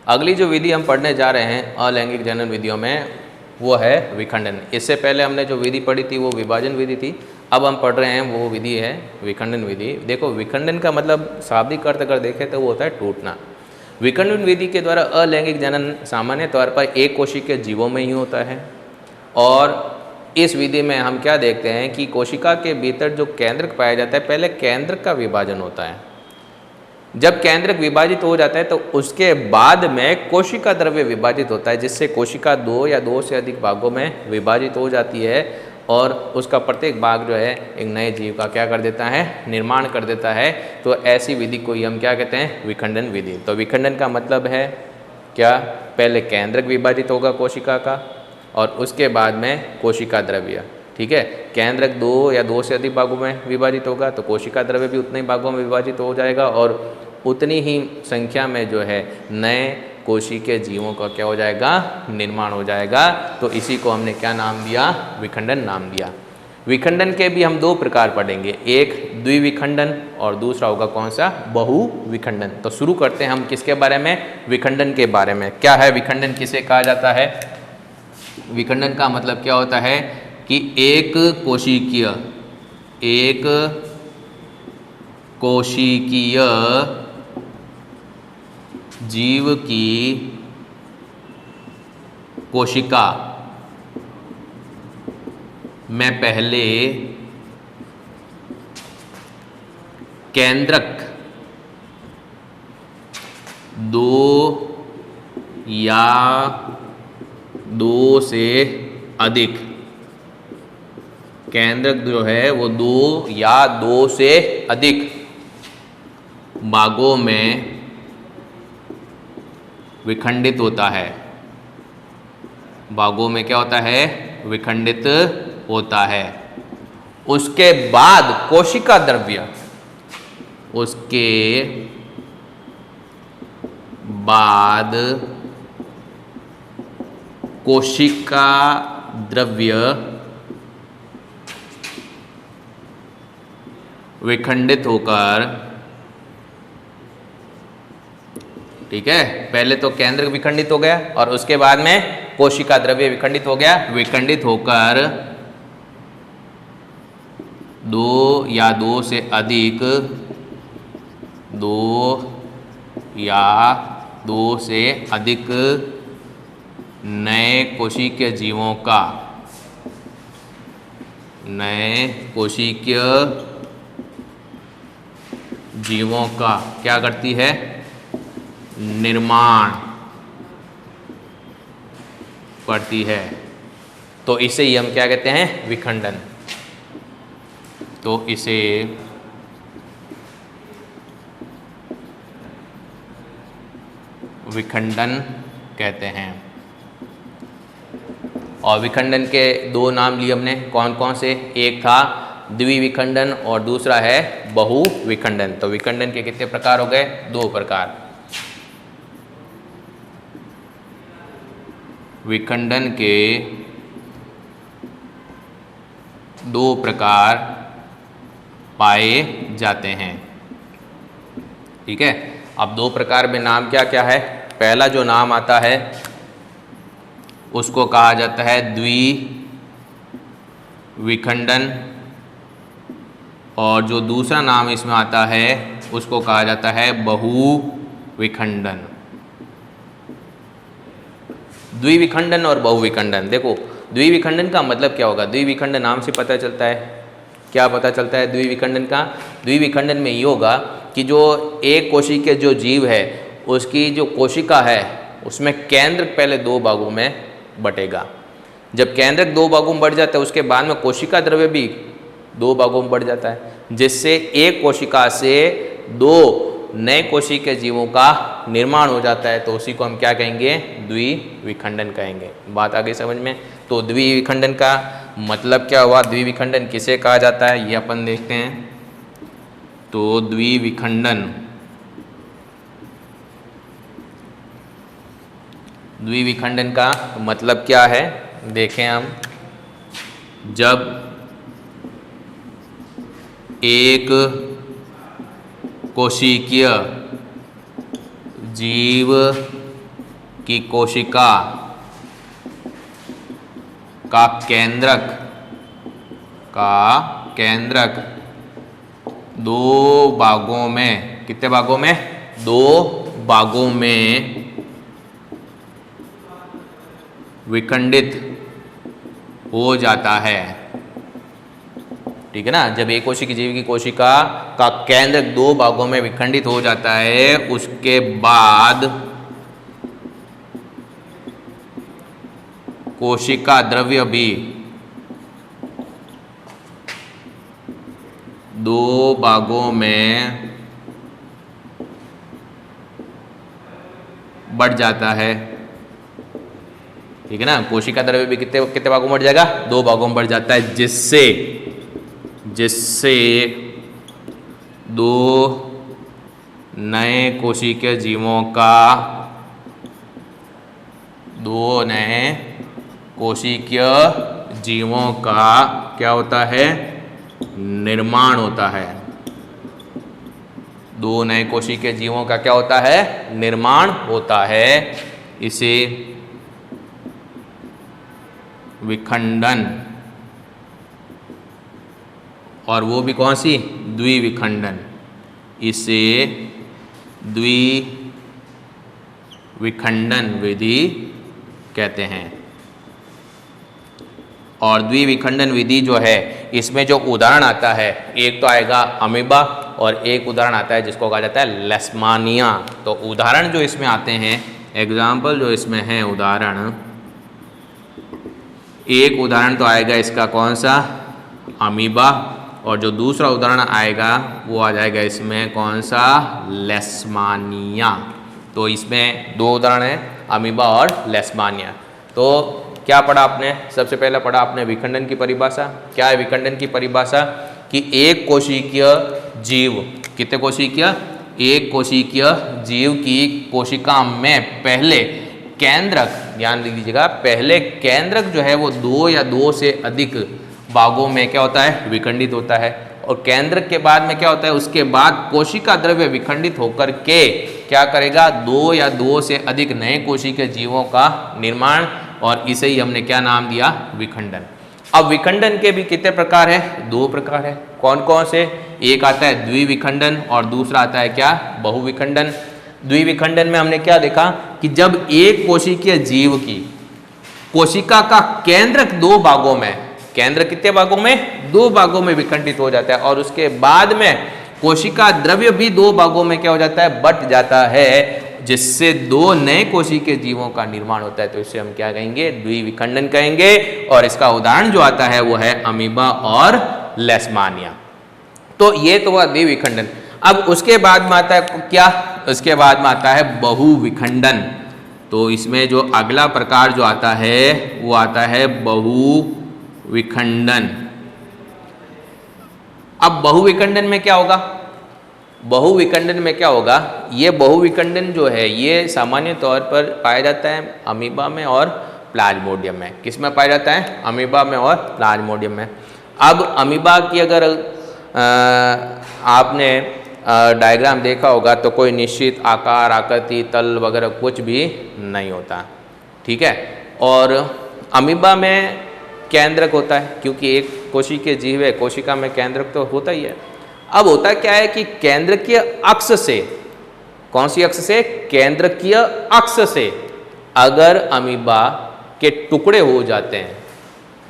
अगली जो विधि हम पढ़ने जा रहे हैं अलैंगिक जनन विधियों में वो है विखंडन। इससे पहले हमने जो विधि पढ़ी थी वो विभाजन विधि थी, अब हम पढ़ रहे हैं वो विधि है विखंडन विधि। देखो विखंडन का मतलब शाब्दिक अर्थ अगर देखें तो वो होता है टूटना। विखंडन विधि के द्वारा अलैंगिक जनन सामान्य तौर पर एक कोशिकीय जीवों में ही होता है, और इस विधि में हम क्या देखते हैं कि कोशिका के भीतर जो केंद्रक पाया जाता है, पहले केंद्रक का विभाजन होता है। जब केंद्रक विभाजित हो जाता है तो उसके बाद में कोशिका द्रव्य विभाजित होता है, जिससे कोशिका दो या दो से अधिक भागों में विभाजित हो जाती है और उसका प्रत्येक भाग जो है एक नए जीव का क्या कर देता है, निर्माण कर देता है। तो ऐसी विधि को ही हम क्या कहते हैं, विखंडन विधि। तो विखंडन का मतलब है क्या, पहले केंद्रक विभाजित होगा कोशिका का और उसके बाद में कोशिका द्रव्य। ठीक है, केंद्रक दो या दो से अधिक भागों में विभाजित होगा तो कोशिका द्रव्य भी उतने ही भागों में विभाजित हो जाएगा और उतनी ही संख्या में जो है नए कोशिकीय जीवों का क्या हो जाएगा, निर्माण हो जाएगा। तो इसी को हमने क्या नाम दिया, विखंडन नाम दिया। विखंडन के भी हम दो प्रकार पढ़ेंगे, एक द्विविखंडन और दूसरा होगा कौन सा, बहुविखंडन। तो शुरू करते हैं हम किसके बारे में, विखंडन के बारे में। क्या है विखंडन, किसे कहा जाता है? विखंडन का मतलब क्या होता है कि एक कोशिकीय जीव की कोशिका में पहले केंद्रक दो या दो से अधिक, केंद्रक जो है वो दो या दो से अधिक भागों में विखंडित होता है। भागों में क्या होता है, विखंडित होता है। उसके बाद कोशिका द्रव्य, उसके बाद कोशिका द्रव्य विखंडित होकर, ठीक है, पहले तो केंद्र विखंडित हो गया और उसके बाद में कोशिका द्रव्य विखंडित हो गया। विखंडित होकर दो या दो से अधिक, दो या दो से अधिक नए कोशिकीय जीवों का, नए कोशिकीय जीवों का क्या करती है, निर्माण करती है। तो इसे ही हम क्या कहते हैं, विखंडन। तो इसे विखंडन कहते हैं। और विखंडन के दो नाम लिए हमने, कौन कौन से, एक था द्विविखंडन और दूसरा है बहुविखंडन। तो विखंडन के कितने प्रकार हो गए, दो प्रकार। विखंडन के दो प्रकार पाए जाते हैं। ठीक है, अब दो प्रकार में नाम क्या क्या है। पहला जो नाम आता है उसको कहा जाता है द्विविखंडन, और जो दूसरा नाम इसमें आता है उसको कहा जाता है बहुविखंडन। द्विविखंडन और बहुविखंडन, देखो द्विविखंडन का मतलब क्या होगा, द्विविखंडन नाम से पता चलता है। क्या पता चलता है द्विविखंडन का, द्विविखंडन में ये होगा कि जो एक कोशिकीय जो जीव है उसकी जो कोशिका है उसमें केंद्र पहले दो भागों में बटेगा। जब केंद्रक दो भागों में बढ़ जाता है उसके बाद में कोशिका द्रव्य भी दो भागों में बढ़ जाता है, जिससे एक कोशिका से दो नए कोशिकीय जीवों का निर्माण हो जाता है। तो उसी को हम क्या कहेंगे, द्विविखंडन कहेंगे। बात आगे समझ में। तो द्विविखंडन का मतलब क्या हुआ, द्विविखंडन किसे कहा जाता है ये अपन देखते हैं। तो द्विविखंडन का मतलब क्या है देखें हम। जब एक कोशिकीय जीव की कोशिका का केंद्रक दो भागों में, कितने भागों में? दो भागों में विखंडित हो जाता है। ठीक है ना, जब एक कोशिकीय जीव की कोशिका का केंद्र दो भागों में विखंडित हो जाता है, उसके बाद कोशिका द्रव्य भी दो भागों में बढ़ जाता है। ठीक है ना, कोशिका द्रव्य भी कितने कितने भागों में बढ़ जाएगा? दो भागों में बढ़ जाता है, जिससे दो नए कोशिकीय जीवों का क्या होता है? निर्माण होता है। दो नए कोशिकीय जीवों का क्या होता है? निर्माण होता है। इसे विखंडन, और वो भी कौन सी? द्विविखंडन। इसे द्विविखंडन विधि कहते हैं। और द्विविखंडन विधि जो है, इसमें जो उदाहरण आता है, एक तो आएगा अमीबा और एक उदाहरण आता है जिसको कहा जाता है लेशमानिया। तो उदाहरण जो इसमें आते हैं, एग्जाम्पल जो इसमें है उदाहरण, एक उदाहरण तो आएगा इसका कौन सा? अमीबा, और जो दूसरा उदाहरण आएगा वो आ जाएगा इसमें कौन सा? लेशमानिया। तो इसमें दो उदाहरण हैं, अमीबा और लेशमानिया। तो क्या पढ़ा आपने? सबसे पहले पढ़ा आपने विखंडन की परिभाषा। क्या है विखंडन की परिभाषा? कि एक कोशिकीय जीव, कितने कोशिकीय? एक कोशिकीय जीव की कोशिका में पहले केंद्रक, ध्यान दीजिएगा, पहले केंद्रक जो है वो दो या दो से अधिक भागों में क्या होता है? विखंडित होता है। और केंद्रक के बाद में क्या होता है? उसके बाद कोशिका द्रव्य विखंडित होकर के क्या करेगा? दो या दो से अधिक नए कोशिकीय जीवों का निर्माण, और इसे ही हमने क्या नाम दिया? विखंडन। अब विखंडन के भी कितने प्रकार है? दो प्रकार है। कौन कौन से? एक आता है द्विविखंडन और दूसरा आता है क्या? बहुविखंडन। द्विविखंडन में हमने क्या देखा कि जब एक कोशिकीय जीव की कोशिका का केंद्रक दो भागों में, केंद्र कितने भागों में? दो भागों में विखंडित हो जाता है, और उसके बाद में कोशिका द्रव्य भी दो भागों में क्या हो जाता है? बट जाता है, जिससे दो नए कोशिकीय जीवों का निर्माण होता है। तो इसे हम क्या कहेंगे? द्विविखंडन कहेंगे। और इसका उदाहरण जो आता है वो है अमीबा और लेशमानिया। तो ये तो हुआ द्विविखंडन। अब उसके बाद में आता है क्या? उसके बाद में आता है बहुविखंडन। तो इसमें जो अगला प्रकार जो आता है वो आता है बहुविखंडन। अब बहुविखंडन में क्या होगा? बहुविखंडन में क्या होगा? ये बहुविखंडन जो है ये सामान्य तौर पर पाया जाता है अमीबा में और प्लाज्मोडियम में। किस में पाया जाता है? अमीबा में और प्लाज्मोडियम में। अब अमीबा की अगर आपने डायग्राम देखा होगा तो कोई निश्चित आकार, आकृति, तल वगैरह कुछ भी नहीं होता। ठीक है, और अमीबा में केंद्रक होता है, क्योंकि एक कोशिकीय जीव है, कोशिका में केंद्रक तो होता ही है। अब होता क्या है कि केंद्रकीय अक्ष से, कौन सी अक्ष से? केंद्रकीय अक्ष से अगर अमीबा के टुकड़े हो जाते हैं,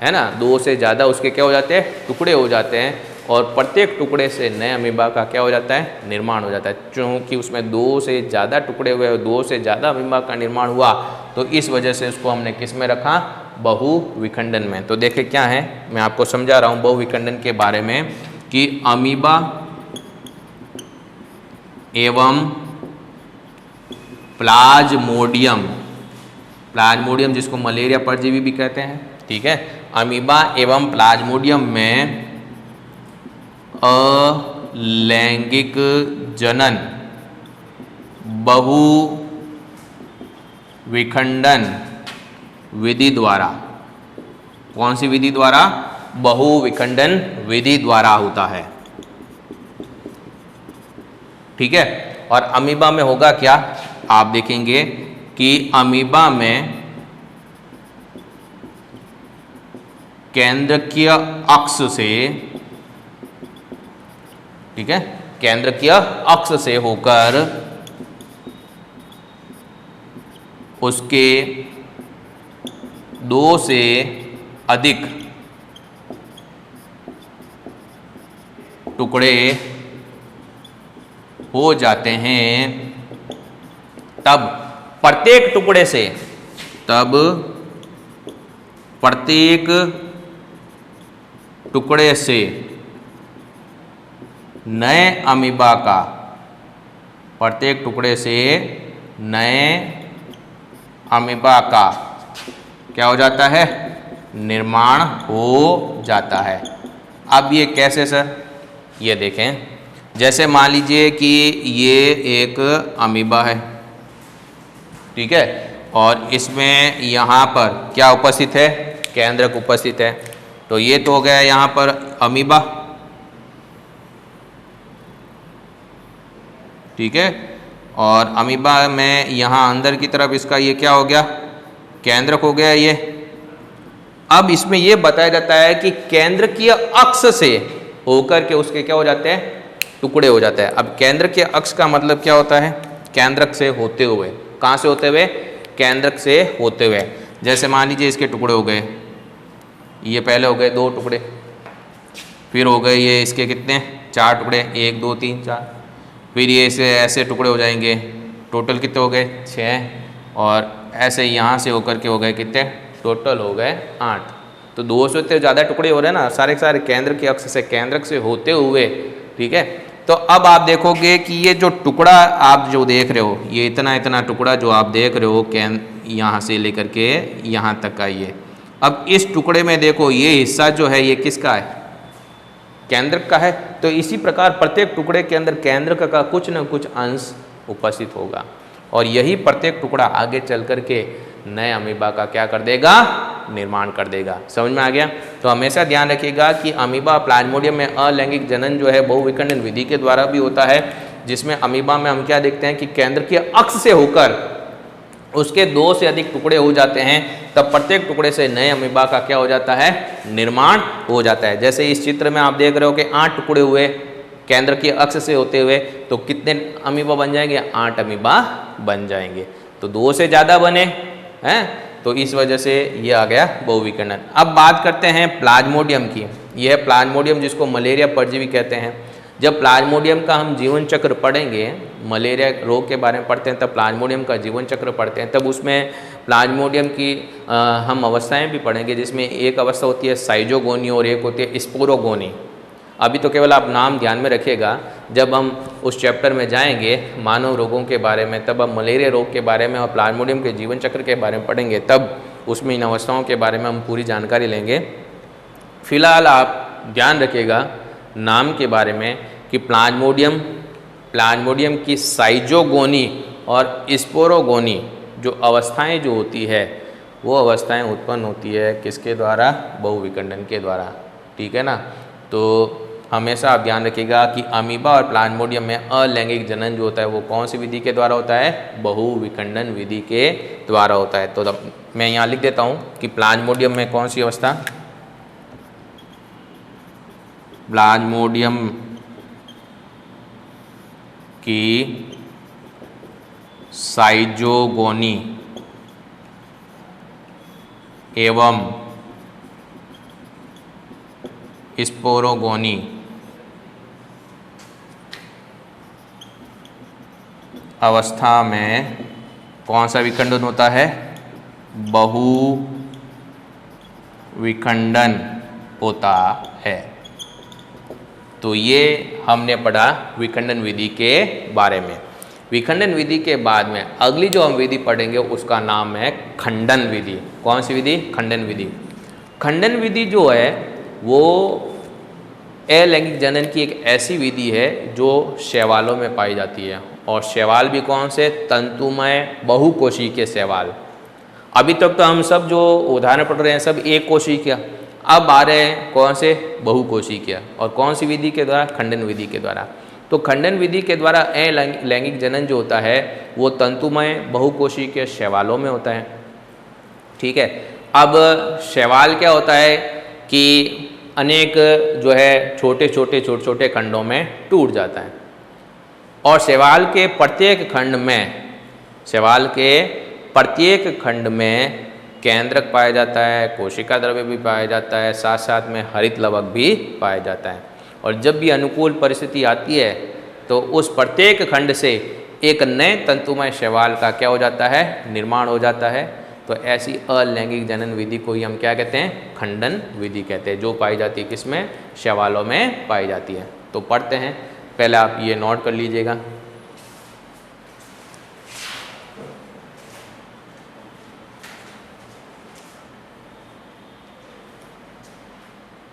है ना, दो से ज़्यादा उसके क्या हो जाते हैं? टुकड़े हो जाते हैं, और प्रत्येक टुकड़े से नए अमीबा का क्या हो जाता है? निर्माण हो जाता है। क्योंकि उसमें दो से ज़्यादा टुकड़े हुए, दो से ज़्यादा अमीबा का निर्माण हुआ, तो इस वजह से उसको हमने किस में रखा? बहुविखंडन में। तो देखिए क्या है, मैं आपको समझा रहा हूँ बहुविखंडन के बारे में, कि अमीबा एवं प्लाज्मोडियम, प्लाज्मोडियम जिसको मलेरिया परजीवी भी कहते हैं, ठीक है, अमीबा एवं प्लाज्मोडियम में अलैंगिक जनन बहुविखंडन विधि द्वारा, कौन सी विधि द्वारा? बहुविखंडन विधि द्वारा होता है। ठीक है, और अमीबा में होगा क्या? आप देखेंगे कि अमीबा में केंद्रकीय अक्ष से, ठीक है, केंद्रकीय अक्ष से होकर उसके 2 से अधिक टुकड़े हो जाते हैं, तब प्रत्येक टुकड़े से नए अमीबा का, प्रत्येक टुकड़े से नए अमीबा का क्या हो जाता है, निर्माण हो जाता है। अब ये कैसे सर, ये देखें, जैसे मान लीजिए कि ये एक अमीबा है, ठीक है, और इसमें यहाँ पर क्या उपस्थित है, केंद्रक उपस्थित है। तो ये तो हो गया यहाँ पर अमीबा, ठीक है, और अमीबा में यहाँ अंदर की तरफ इसका ये क्या हो गया, केंद्रक हो गया ये। अब इसमें ये बताया जाता है कि केंद्रकीय अक्ष से होकर के उसके क्या हो जाते हैं, टुकड़े हो जाते हैं। अब केंद्रकीय अक्ष का मतलब क्या होता है, केंद्रक से होते हुए, कहाँ से होते हुए, केंद्रक से होते हुए। जैसे मान लीजिए इसके टुकड़े हो गए, ये पहले हो गए 2 टुकड़े, फिर हो गए ये इसके कितने, 4 टुकड़े, 1 2 3 4, फिर ये ऐसे टुकड़े हो जाएंगे, टोटल कितने हो गए 6, और ऐसे यहाँ से होकर के हो गए कितने, टोटल हो गए 8। तो 2 से ज़्यादा टुकड़े हो रहे हैं ना, सारे के सारे केंद्र के अक्ष से, केंद्रक से होते हुए, ठीक है। तो अब आप देखोगे कि ये जो टुकड़ा आप जो देख रहे हो, ये इतना टुकड़ा जो आप देख रहे हो, यहाँ से लेकर के यहाँ तक का ये, अब इस टुकड़े में देखो ये हिस्सा जो है ये किसका है, केंद्रक का है। तो इसी प्रकार प्रत्येक टुकड़े के अंदर केंद्रक का कुछ न कुछ अंश उपस्थित होगा, और यही प्रत्येक टुकड़ा आगे चल कर के नए अमीबा का क्या कर देगा, निर्माण कर देगा। समझ में आ गया। तो हमेशा ध्यान रखिएगा कि अमीबा प्लाज्मोडियम में अलैंगिक जनन जो है बहुविखंडन विधि के द्वारा भी होता है, जिसमें अमीबा में हम क्या देखते हैं कि केंद्रकीय अक्ष से होकर उसके 2 से अधिक टुकड़े हो जाते हैं, तब प्रत्येक टुकड़े से नए अमीबा का क्या हो जाता है, निर्माण हो जाता है। जैसे इस चित्र में आप देख रहे हो कि 8 टुकड़े हुए केंद्र के अक्ष से होते हुए, तो कितने अमीबा बन जाएंगे, 8 अमीबा बन जाएंगे। तो 2 से ज़्यादा बने हैं, तो इस वजह से ये आ गया बहुविखंडन। अब बात करते हैं प्लाज्मोडियम की। यह है प्लाज्मोडियम, जिसको मलेरिया परजीवी कहते हैं। जब प्लाज्मोडियम का हम जीवन चक्र पढ़ेंगे, मलेरिया रोग के बारे में पढ़ते हैं, तब प्लाज्मोडियम का जीवन चक्र पढ़ते हैं, तब उसमें प्लाज्मोडियम की हम अवस्थाएं भी पढ़ेंगे, जिसमें एक अवस्था होती है साइजोगोनी और एक होती है स्पोरोगोनी। अभी तो केवल आप नाम ध्यान में रखिएगा, जब हम उस चैप्टर में जाएंगे मानव रोगों के बारे में, तब हम मलेरिया रोग के बारे में और प्लाज्मोडियम के जीवन चक्र के बारे में पढ़ेंगे, तब उसमें इन अवस्थाओं के बारे में हम पूरी जानकारी लेंगे। फिलहाल आप ध्यान रखिएगा नाम के बारे में कि प्लाज्मोडियम की साइजोगोनी और स्पोरोगोनी जो अवस्थाएं जो होती है, वो अवस्थाएं उत्पन्न होती है किसके द्वारा, बहुविखंडन के द्वारा, ठीक है ना। तो हमेशा आप ध्यान रखिएगा कि अमीबा और प्लाज्मोडियम में अलैंगिक जनन जो होता है वो कौन सी विधि के द्वारा होता है, बहुविखंडन विधि के द्वारा होता है। तो मैं यहाँ लिख देता हूँ कि प्लाज्मोडियम में कौन सी अवस्था, प्लाज्मोडियम की साइजोगोनी एवं स्पोरोगोनी अवस्था में कौन सा विखंडन होता है, बहुविखंडन होता है। तो ये हमने पढ़ा विखंडन विधि के बारे में। विखंडन विधि के बाद में अगली जो हम विधि पढ़ेंगे उसका नाम है खंडन विधि। कौन सी विधि, खंडन विधि। खंडन विधि जो है वो अलैंगिक जनन की एक ऐसी विधि है जो शैवालों में पाई जाती है, और शैवाल भी कौन से, तंतुमय बहुकोशिकीय शैवाल। अभी तक तो हम सब जो उदाहरण पढ़ रहे हैं सब एक कोशिकीय, अब आ रहे हैं कौन से, बहुकोशिकीय। और कौन सी विधि के द्वारा, खंडन विधि के द्वारा। तो खंडन विधि के द्वारा अलैंगिक जनन जो होता है वो तंतुमय बहुकोशिकीय शैवालों में होता है। ठीक है, अब शैवाल क्या होता है कि अनेक जो है छोटे छोटे खंडों में टूट जाता है और शैवाल के प्रत्येक खंड में केंद्रक पाया जाता है, कोशिका द्रव्य भी पाया जाता है, साथ साथ में हरित लवक भी पाया जाता है। और जब भी अनुकूल परिस्थिति आती है तो उस प्रत्येक खंड से एक नए तंतुमय शैवाल का क्या हो जाता है, निर्माण हो जाता है। तो ऐसी अलैंगिक जनन विधि को ही हम क्या कहते हैं, खंडन विधि कहते हैं, जो पाई जाती है किसमें, शैवालों में पाई जाती है। तो पढ़ते हैं, पहले आप ये नोट कर लीजिएगा।